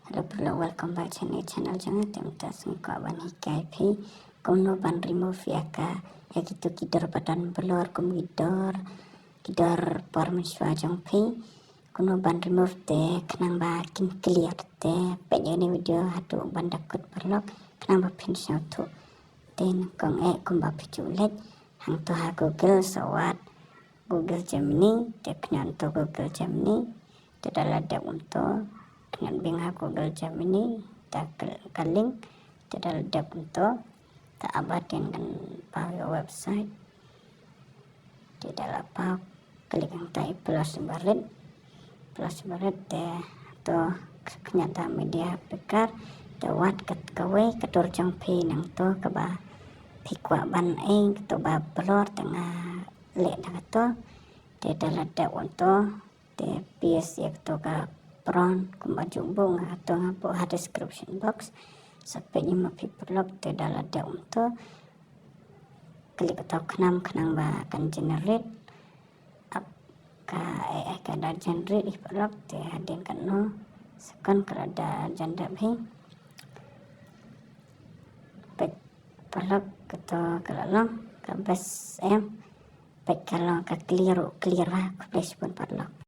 Hello, hello, welcome back to my channel. Jangan temta sengkau ban hikai pi kono ban remove ya ka ya gitu kidor badan belor kum kidor permiswa jong pi kono ban remove te kenang ba kin clear te penyo ni video hatu ban dakut perlok kenang ba pin tu ten kong kum ba piculet hang to ha Google sawat Google Gemini te kenyan to Google Gemini te dalada untuk dengan binga Google Gemini tak kaling tidak ada untuk tak abad dengan pakai website tidak apa klik yang tai plus baret deh atau kenyataan media bekar dawat kawe ketur jong pi nang to keba pikwa ban to ba pelor tengah lek nang to tidak ada untuk te PS to ka peron kumbaju bunga atau ngapo ha description box sampai 5 blog tidak ada untuk klik atau kenang ba akan generate up ka kada generate blog te hadin kan no sekon kada janda bhi pek blog atau kalau ka bas em pek kalau ka clear lah place pun blog